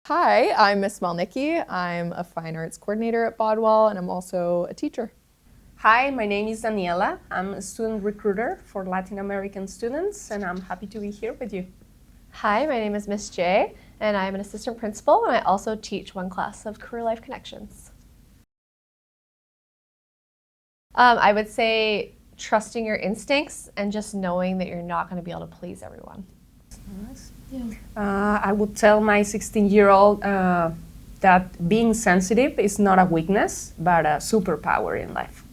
Hi, I'm Miss Melnicki. I'm a fine arts coordinator at Bodwell, and I'm also a teacher. Hi, my name is Daniela. I'm a student recruiter for Latin American students, and I'm happy to be here with you. Hi, my name is Miss J, and I'm an assistant principal, and I also teach one class of Career Life Connections. I would say trusting your instincts and just knowing that you're not going to be able to please everyone. Nice. I would tell my 16-year-old that being sensitive is not a weakness, but a superpower in life.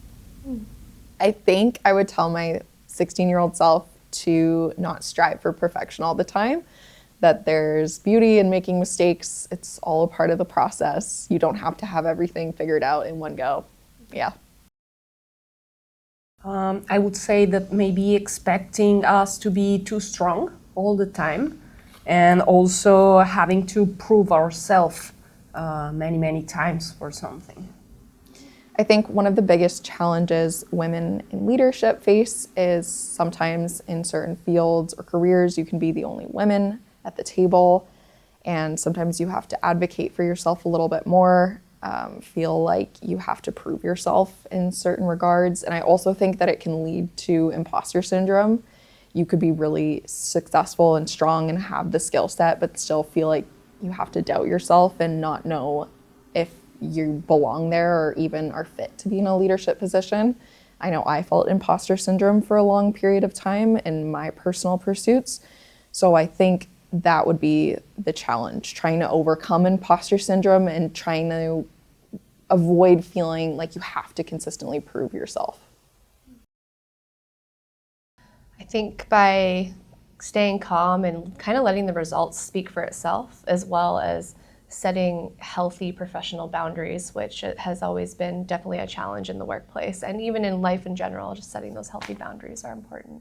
I think I would tell my 16-year-old self to not strive for perfection all the time, that there's beauty in making mistakes. It's all a part of the process. You don't have to have everything figured out in one go. Yeah. I would say that maybe expecting us to be too strong all the time, and also having to prove ourselves many times for something. I think one of the biggest challenges women in leadership face is sometimes in certain fields or careers, you can be the only women at the table. And sometimes you have to advocate for yourself a little bit more, feel like you have to prove yourself in certain regards. And I also think that it can lead to imposter syndrome. You could be really successful and strong and have the skill set, but still feel like you have to doubt yourself and not know if you belong there or even are fit to be in a leadership position. I know I felt imposter syndrome for a long period of time in my personal pursuits. So I think that would be the challenge, trying to overcome imposter syndrome and trying to avoid feeling like you have to consistently prove yourself. I think by staying calm and kind of letting the results speak for itself, as well as setting healthy professional boundaries, which has always been definitely a challenge in the workplace and even in life in general, just setting those healthy boundaries are important.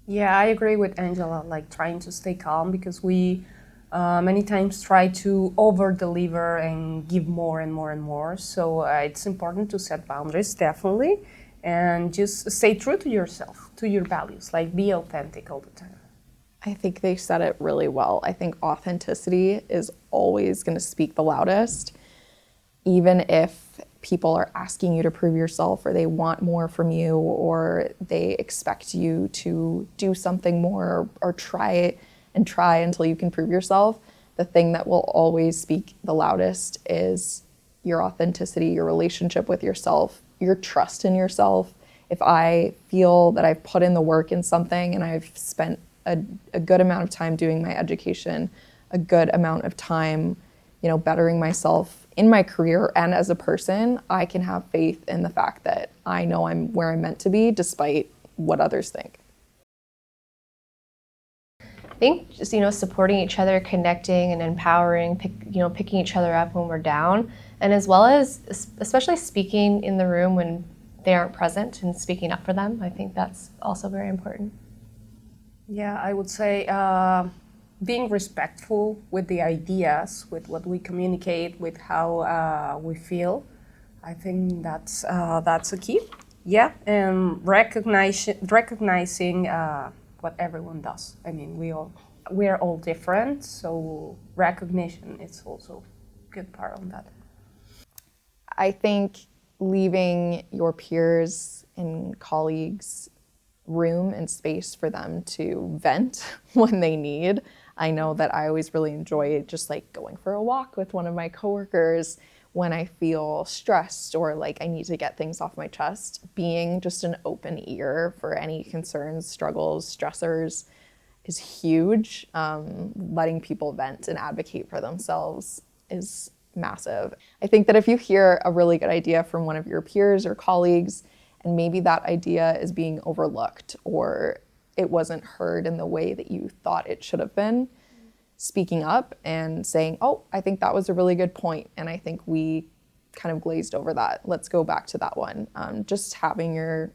Yeah, I agree with Angela, like trying to stay calm because we many times try to over deliver and give more and more and more. So it's important to set boundaries, definitely, and just stay true to yourself, to your values, like be authentic all the time. I think they said it really well. I think authenticity is always going to speak the loudest, even if people are asking you to prove yourself or they want more from you or they expect you to do something more or try until you can prove yourself. The thing that will always speak the loudest is your authenticity, your relationship with yourself, your trust in yourself. If I feel that I've put in the work in something and I've spent a good amount of time doing my education, a good amount of time, bettering myself in my career and as a person, I can have faith in the fact that I know I'm where I'm meant to be despite what others think. I think just, supporting each other, connecting and empowering, picking each other up when we're down, and as well as especially speaking in the room when they aren't present and speaking up for them. I think that's also very important. Yeah, I would say being respectful with the ideas, with what we communicate, with how we feel. I think that's a key. Yeah, and recognizing what everyone does. I mean, we are all different, so recognition is also a good part of that. I think leaving your peers and colleagues room and space for them to vent when they need. I know that I always really enjoy just like going for a walk with one of my coworkers when I feel stressed or like I need to get things off my chest. Being just an open ear for any concerns, struggles, stressors is huge. Letting people vent and advocate for themselves is massive. I think that if you hear a really good idea from one of your peers or colleagues, and maybe that idea is being overlooked or it wasn't heard in the way that you thought it should have been, speaking up and saying, oh, I think that was a really good point, and I think we kind of glazed over that. Let's go back to that one. Just having your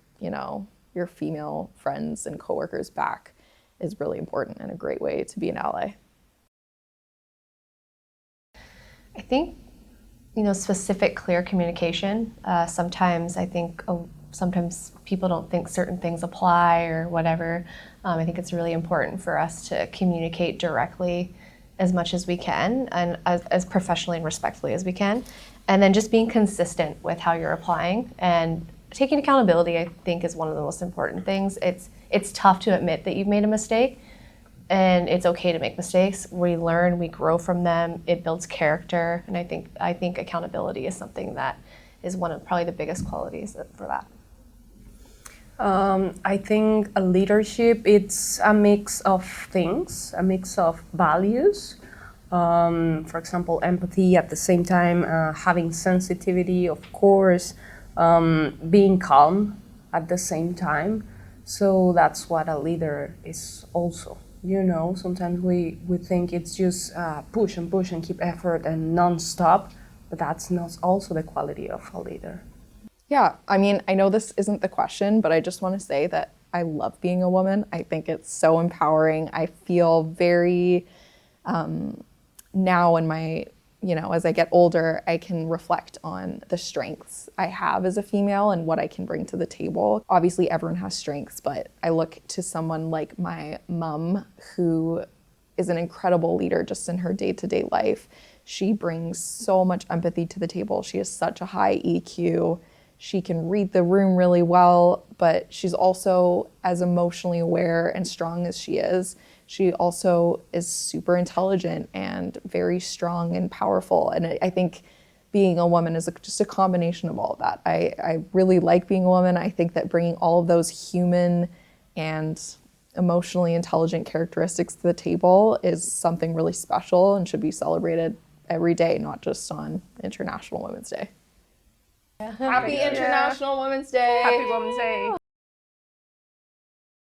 female friends and coworkers back is really important and a great way to be an ally. I think, specific, clear communication. Sometimes I think sometimes people don't think certain things apply or whatever. I think it's really important for us to communicate directly as much as we can and as professionally and respectfully as we can. And then just being consistent with how you're applying and taking accountability, I think, is one of the most important things. It's tough to admit that you've made a mistake, and it's okay to make mistakes. We learn, we grow from them. It builds character, and I think accountability is something that is one of probably the biggest qualities for that. I think a leadership, it's a mix of things, a mix of values. For example, empathy, at the same time having sensitivity, of course, being calm at the same time. So that's what a leader is also. You know, sometimes we think it's just push and push and keep effort and non-stop, but that's not also the quality of a leader. Yeah, I mean, I know this isn't the question, but I just want to say that I love being a woman. I think it's so empowering. I feel very, now in my, as I get older, I can reflect on the strengths I have as a female and what I can bring to the table. Obviously, everyone has strengths, but I look to someone like my mom, who is an incredible leader just in her day-to-day life. She brings so much empathy to the table. She has such a high EQ. She can read the room really well, but she's also as emotionally aware and strong as she is. She also is super intelligent and very strong and powerful. And I think being a woman is just a combination of all of that. I really like being a woman. I think that bringing all of those human and emotionally intelligent characteristics to the table is something really special and should be celebrated every day, not just on International Women's Day. Happy International Women's Day. Happy Women's Day.